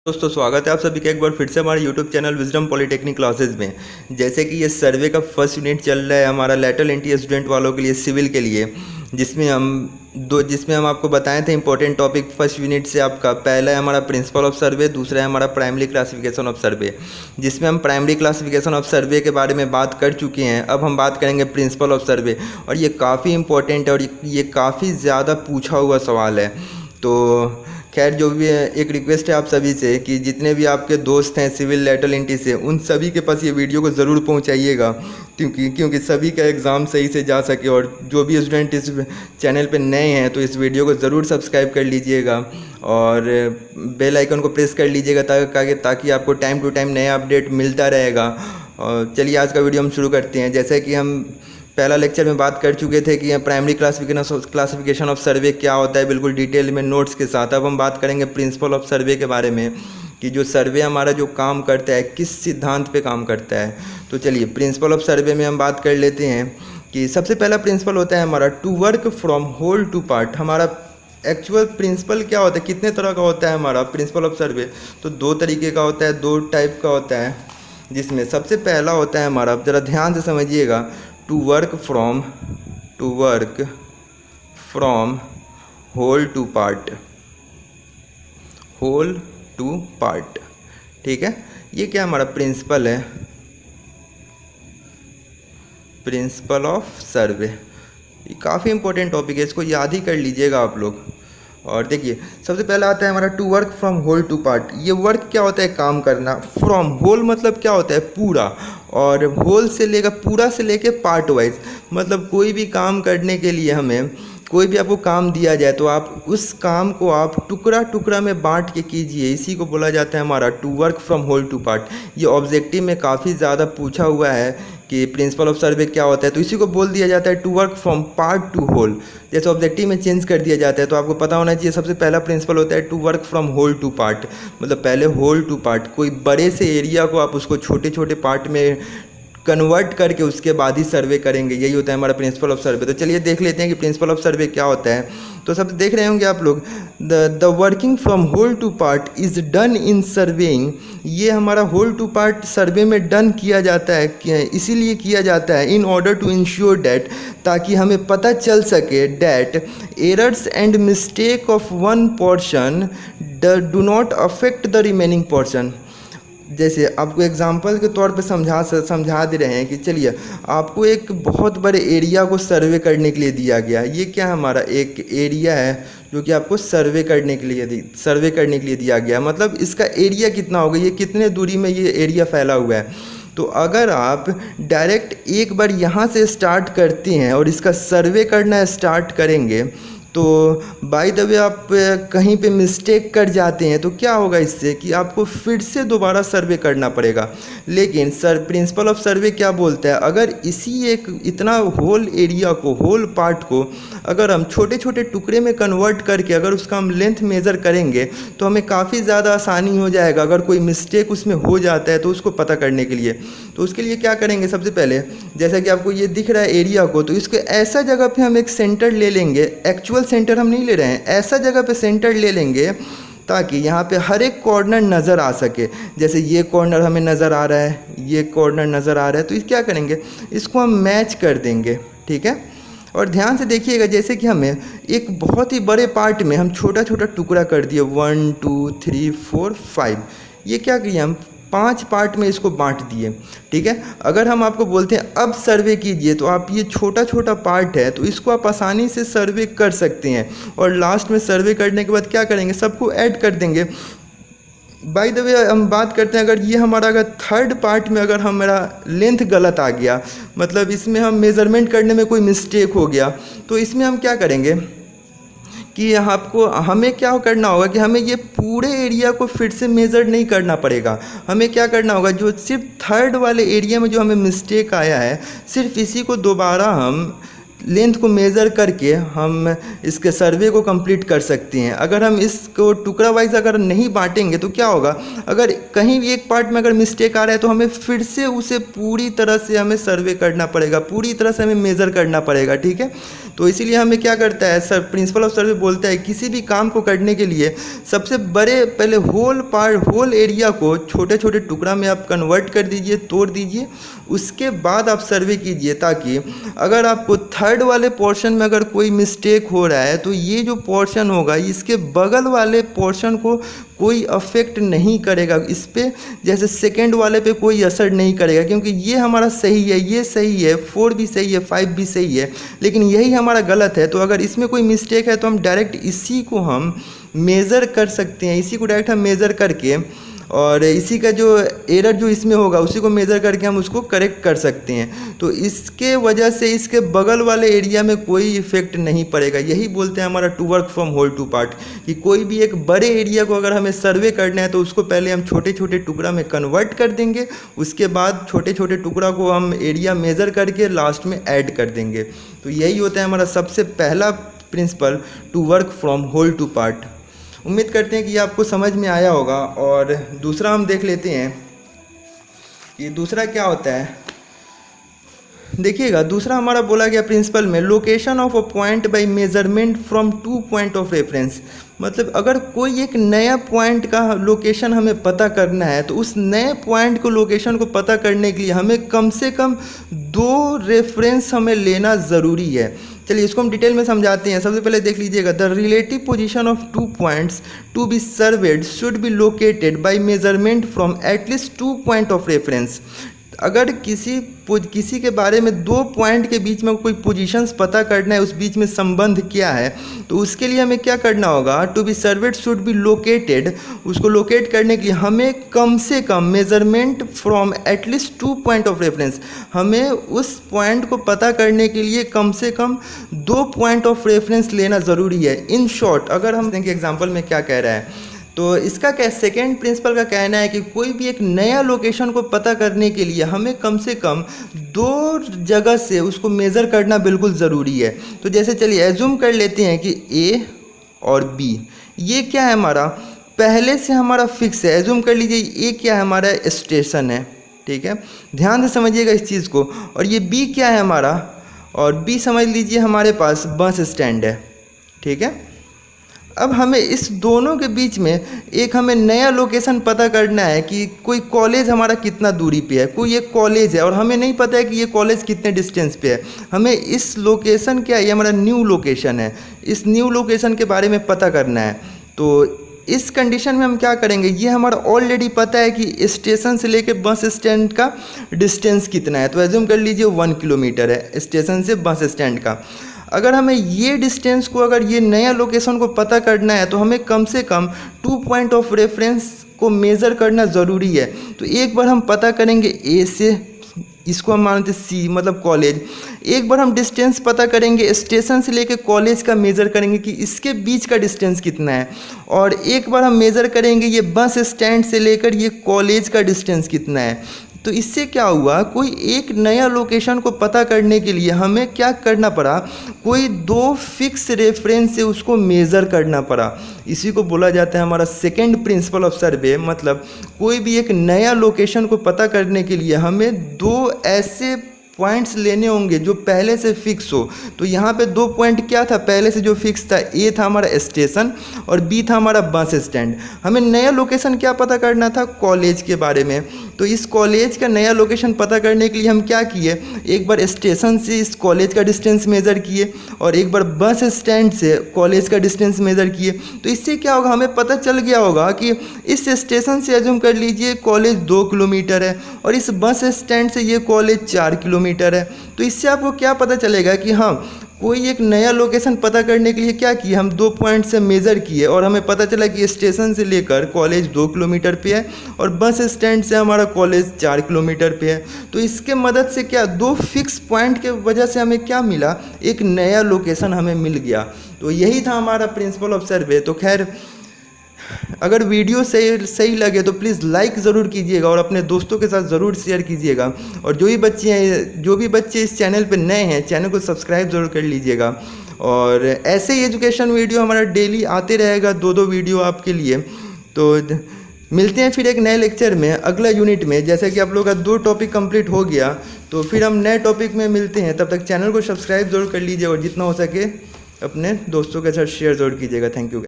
दोस्तों स्वागत है आप सभी का एक बार फिर से हमारे YouTube channel wisdom polytechnic classes में। जैसे कि ये सर्वे का फर्स्ट यूनिट चल रहा है हमारा लेटरल एंट्री स्टूडेंट वालों के लिए सिविल के लिए, जिसमें हम आपको बताए थे इंपॉर्टेंट टॉपिक फर्स्ट यूनिट से। आपका पहला है हमारा प्रिंसिपल ऑफ सर्वे, दूसरा है हमारा प्राइमरी क्लासिफिकेशन ऑफ सर्वे, जिसमें हम प्राइमरी क्लासिफिकेशन ऑफ सर्वे के बारे में बात कर चुके हैं। अब हम बात करेंगे प्रिंसिपल ऑफ सर्वे, और ये काफ़ी इंपॉर्टेंट है और ये काफ़ी ज़्यादा पूछा हुआ सवाल है। तो खैर जो भी है, एक रिक्वेस्ट है आप सभी से कि जितने भी आपके दोस्त हैं सिविल लेटरल एंट्री से, उन सभी के पास ये वीडियो को ज़रूर पहुंचाइएगा, क्योंकि सभी का एग्ज़ाम सही से जा सके। और जो भी स्टूडेंट इस चैनल पे नए हैं तो इस वीडियो को ज़रूर सब्सक्राइब कर लीजिएगा और बेल आइकन को प्रेस कर लीजिएगा ताकि आपको टाइम टू टाइम नया अपडेट मिलता रहेगा। और चलिए आज का वीडियो हम शुरू करते हैं। जैसे कि हम पहला लेक्चर में बात कर चुके थे कि प्राइमरी क्लासिफिकेशन ऑफ सर्वे क्या होता है, बिल्कुल डिटेल में नोट्स के साथ। अब हम बात करेंगे प्रिंसिपल ऑफ सर्वे के बारे में कि जो सर्वे हमारा जो काम करता है किस सिद्धांत पे काम करता है। तो चलिए प्रिंसिपल ऑफ सर्वे में हम बात कर लेते हैं कि सबसे पहला प्रिंसिपल होता है हमारा to work from whole to part. हमारा एक्चुअल प्रिंसिपल क्या होता है, कितने तरह का होता है हमारा प्रिंसिपल ऑफ सर्वे? तो दो तरीके का होता है, दो टाइप का होता है, जिसमें सबसे पहला होता है हमारा, ज़रा ध्यान से समझिएगा, to work from whole to part, whole to part. ठीक है, ये क्या हमारा प्रिंसिपल है, प्रिंसिपल ऑफ सर्वे। ये काफ़ी इंपॉर्टेंट टॉपिक है, इसको याद ही कर लीजिएगा आप लोग। और देखिए सबसे पहला आता है हमारा to work from whole to part. ये वर्क क्या होता है, काम करना। फ्रॉम होल मतलब क्या होता है, पूरा, और होल से लेकर पूरा से लेकर पार्ट वाइज, मतलब कोई भी काम करने के लिए हमें कोई भी आपको काम दिया जाए तो आप उस काम को आप टुकड़ा टुकड़ा में बांट के कीजिए, इसी को बोला जाता है हमारा to work from whole to part. ये ऑब्जेक्टिव में काफ़ी ज़्यादा पूछा हुआ है कि प्रिंसिपल ऑफ सर्वे क्या होता है, तो इसी को बोल दिया जाता है to work from part to whole. जैसे ऑब्जेक्टिव में चेंज कर दिया जाता है तो आपको पता होना चाहिए सबसे पहला प्रिंसिपल होता है to work from whole to part, मतलब पहले होल टू पार्ट, कोई बड़े से एरिया को आप उसको छोटे छोटे पार्ट में कन्वर्ट करके उसके बाद ही सर्वे करेंगे, यही होता है हमारा प्रिंसिपल ऑफ सर्वे। तो चलिए देख लेते हैं कि प्रिंसिपल ऑफ सर्वे क्या होता है। तो सब देख रहे होंगे आप लोग, the working from whole to part is done in surveying. ये हमारा होल टू पार्ट सर्वे में डन किया जाता है, इसीलिए किया जाता है in order to ensure that, ताकि हमें पता चल सके that errors and mistake of one portion do not affect the remaining portion. जैसे आपको एग्जांपल के तौर पे समझा दे रहे हैं कि चलिए आपको एक बहुत बड़े एरिया को सर्वे करने के लिए दिया गया। ये क्या हमारा एक एरिया है जो कि आपको सर्वे करने के लिए दिया गया, मतलब इसका एरिया कितना होगा, ये कितने दूरी में ये एरिया फैला हुआ है। तो अगर आप डायरेक्ट एक बार यहाँ से स्टार्ट करते हैं और इसका सर्वे करना स्टार्ट करेंगे तो बाय द वे आप कहीं पे मिस्टेक कर जाते हैं तो क्या होगा इससे कि आपको फिर से दोबारा सर्वे करना पड़ेगा। लेकिन प्रिंसिपल ऑफ सर्वे क्या बोलता है, अगर इसी एक इतना होल एरिया को, होल पार्ट को अगर हम छोटे छोटे टुकड़े में कन्वर्ट करके अगर उसका हम लेंथ मेज़र करेंगे तो हमें काफ़ी ज़्यादा आसानी हो जाएगा। अगर कोई मिस्टेक उसमें हो जाता है तो उसको पता करने के लिए, तो उसके लिए क्या करेंगे, सबसे पहले जैसा कि आपको ये दिख रहा है एरिया को, तो इसको ऐसा जगह पे हम एक सेंटर ले लेंगे। एक्चुअल सेंटर हम नहीं ले रहे हैं, ऐसा जगह पे सेंटर ले लेंगे ताकि यहाँ पे हर एक कॉर्नर नज़र आ सके। जैसे ये कॉर्नर हमें नज़र आ रहा है, ये कॉर्नर नज़र आ रहा है, तो इस क्या करेंगे, इसको हम मैच कर देंगे। ठीक है, और ध्यान से देखिएगा, जैसे कि हमें एक बहुत ही बड़े पार्ट में हम छोटा छोटा टुकड़ा कर दिए, 1 2 3 4 5, ये क्या किए हम 5 पार्ट में इसको बांट दिए। ठीक है, अगर हम आपको बोलते हैं अब सर्वे कीजिए तो आप ये छोटा छोटा पार्ट है तो इसको आप आसानी से सर्वे कर सकते हैं, और लास्ट में सर्वे करने के बाद क्या करेंगे, सबको ऐड कर देंगे। बाय द वे हम बात करते हैं, अगर ये हमारा अगर थर्ड पार्ट में अगर हमारा लेंथ गलत आ गया, मतलब इसमें हम मेज़रमेंट करने में कोई मिस्टेक हो गया, तो इसमें हम क्या करेंगे कि हमें क्या करना होगा कि हमें ये पूरे एरिया को फिर से मेज़र नहीं करना पड़ेगा। हमें क्या करना होगा, जो सिर्फ थर्ड वाले एरिया में जो हमें मिस्टेक आया है, सिर्फ इसी को दोबारा हम लेंथ को मेज़र करके हम इसके सर्वे को कंप्लीट कर सकते हैं। अगर हम इसको टुकड़ा वाइज अगर नहीं बांटेंगे तो क्या होगा, अगर कहीं भी एक पार्ट में अगर मिस्टेक आ रहा है तो हमें फिर से उसे पूरी तरह से हमें सर्वे करना पड़ेगा, पूरी तरह से हमें मेज़र करना पड़ेगा। ठीक है, तो इसीलिए हमें क्या करता है सर, प्रिंसिपल ऑफ सर्वे बोलता है किसी भी काम को करने के लिए सबसे बड़े पहले होल एरिया को छोटे छोटे टुकड़ा में आप कन्वर्ट कर दीजिए, तोड़ दीजिए, उसके बाद आप सर्वे कीजिए, ताकि अगर आपको थर्ड वाले पोर्शन में अगर कोई मिस्टेक हो रहा है तो ये जो पोर्शन होगा इसके बगल वाले पोर्शन को कोई अफेक्ट नहीं करेगा, इस पे जैसे सेकंड वाले पे कोई असर नहीं करेगा, क्योंकि ये हमारा सही है, ये सही है, 4 भी सही है, 5 भी सही है, लेकिन यही हमारा गलत है। तो अगर इसमें कोई मिस्टेक है तो हम डायरेक्ट इसी को हम मेज़र कर सकते हैं, इसी को डायरेक्ट हम मेज़र करके और इसी का जो एरर जो इसमें होगा उसी को मेज़र करके हम उसको करेक्ट कर सकते हैं। तो इसके वजह से इसके बगल वाले एरिया में कोई इफेक्ट नहीं पड़ेगा। यही बोलते हैं हमारा to work from whole to part, कि कोई भी एक बड़े एरिया को अगर हमें सर्वे करना है तो उसको पहले हम छोटे छोटे टुकड़ा में कन्वर्ट कर देंगे, उसके बाद छोटे छोटे टुकड़ा को हम एरिया मेज़र करके लास्ट में ऐड कर देंगे। तो यही होता है हमारा सबसे पहला principle, to work from whole to part. उम्मीद करते हैं कि आपको समझ में आया होगा। और दूसरा हम देख लेते हैं कि दूसरा क्या होता है। देखिएगा, दूसरा हमारा बोला गया प्रिंसिपल में, location of a point by measurement from 2 point of reference. मतलब अगर कोई एक नया पॉइंट का लोकेशन हमें पता करना है तो उस नए पॉइंट को लोकेशन को पता करने के लिए हमें कम से कम 2 रेफरेंस हमें लेना ज़रूरी है। चलिए इसको हम डिटेल में समझाते हैं। सबसे पहले देख लीजिएगा, the relative position of 2 points to be served should be located by measurement from at least 2 point of reference. अगर किसी के बारे में 2 पॉइंट के बीच में कोई पोजीशंस पता करना है, उस बीच में संबंध क्या है, तो उसके लिए हमें क्या करना होगा, to be served should be located. उसको लोकेट करने के लिए हमें कम से कम measurement from at least 2 point of reference, हमें उस पॉइंट को पता करने के लिए कम से कम 2 पॉइंट ऑफ रेफरेंस लेना ज़रूरी है। इन शॉर्ट, अगर हम देखें एग्जाम्पल में क्या कह रहा है, तो इसका क्या सेकेंड प्रिंसिपल का कहना है कि कोई भी एक नया लोकेशन को पता करने के लिए हमें कम से कम 2 जगह से उसको मेज़र करना बिल्कुल ज़रूरी है। तो जैसे चलिए एज्यूम कर लेते हैं कि ए और बी, ये क्या है हमारा पहले से हमारा फिक्स है। एज्यूम कर लीजिए ए क्या है हमारा स्टेशन है, ठीक है, ध्यान से समझिएगा इस चीज़ को। और ये बी क्या है हमारा, और बी समझ लीजिए हमारे पास बस स्टैंड है, ठीक है। अब हमें इस दोनों के बीच में एक हमें नया लोकेशन पता करना है कि कोई कॉलेज हमारा कितना दूरी पे है। कोई एक कॉलेज है और हमें नहीं पता है कि ये कॉलेज कितने डिस्टेंस पे है। हमें इस लोकेशन क्या है, ये हमारा न्यू लोकेशन है, इस न्यू लोकेशन के बारे में पता करना है। तो इस कंडीशन में हम क्या करेंगे, ये हमारा ऑलरेडी पता है कि स्टेशन से लेके बस स्टैंड का डिस्टेंस कितना है। तो एज्यूम कर लीजिए 1 किलोमीटर है स्टेशन से बस स्टैंड का। अगर हमें ये डिस्टेंस को, अगर ये नया लोकेशन को पता करना है तो हमें कम से कम 2 पॉइंट ऑफ रेफरेंस को मेज़र करना ज़रूरी है। तो एक बार हम पता करेंगे ए से, इसको हम मानते सी मतलब कॉलेज। एक बार हम डिस्टेंस पता करेंगे स्टेशन से लेके कॉलेज का, मेज़र करेंगे कि इसके बीच का डिस्टेंस कितना है। और एक बार हम मेज़र करेंगे ये बस स्टैंड से लेकर ये कॉलेज का डिस्टेंस कितना है। तो इससे क्या हुआ, कोई एक नया लोकेशन को पता करने के लिए हमें क्या करना पड़ा, कोई 2 फिक्स रेफरेंस से उसको मेज़र करना पड़ा। इसी को बोला जाता है हमारा सेकंड प्रिंसिपल ऑफ सर्वे। मतलब कोई भी एक नया लोकेशन को पता करने के लिए हमें 2 ऐसे पॉइंट्स लेने होंगे जो पहले से फिक्स हो। तो यहाँ पे 2 पॉइंट क्या था पहले से जो फिक्स था, ए था हमारा स्टेशन और बी था हमारा बस स्टैंड। हमें नया लोकेशन क्या पता करना था, कॉलेज के बारे में। तो इस कॉलेज का नया लोकेशन पता करने के लिए हम क्या किए, एक बार स्टेशन से इस कॉलेज का डिस्टेंस मेज़र किए और एक बार बस स्टैंड से कॉलेज का डिस्टेंस मेज़र किए। तो इससे क्या होगा, हमें पता चल गया होगा कि इस स्टेशन से एज्यूम कर लीजिए कॉलेज 2 किलोमीटर है और इस बस स्टैंड से ये कॉलेज 4 किलोमीटर है। तो इससे आपको क्या पता चलेगा कि हाँ, कोई एक नया लोकेशन पता करने के लिए क्या किया, हम 2 पॉइंट से मेज़र किए और हमें पता चला कि स्टेशन से लेकर कॉलेज 2 किलोमीटर पे है और बस स्टैंड से हमारा कॉलेज 4 किलोमीटर पे है। तो इसके मदद से क्या, 2 फिक्स पॉइंट के वजह से हमें क्या मिला, एक नया लोकेशन हमें मिल गया। तो यही था हमारा प्रिंसिपल ऑफ सर्वे। तो खैर, अगर वीडियो सही लगे तो प्लीज़ लाइक ज़रूर कीजिएगा और अपने दोस्तों के साथ ज़रूर शेयर कीजिएगा। और जो भी बच्चे इस चैनल पर नए हैं, चैनल को सब्सक्राइब ज़रूर कर लीजिएगा। और ऐसे ही एजुकेशन वीडियो हमारा डेली आते रहेगा, 2-2 वीडियो आपके लिए। तो मिलते हैं फिर एक नए लेक्चर में अगला यूनिट में। जैसे कि आप लोग का 2 टॉपिक कंप्लीट हो गया तो फिर हम नए टॉपिक में मिलते हैं। तब तक चैनल को सब्सक्राइब जरूर कर लीजिए और जितना हो सके अपने दोस्तों के साथ शेयर जरूर कीजिएगा। Thank you.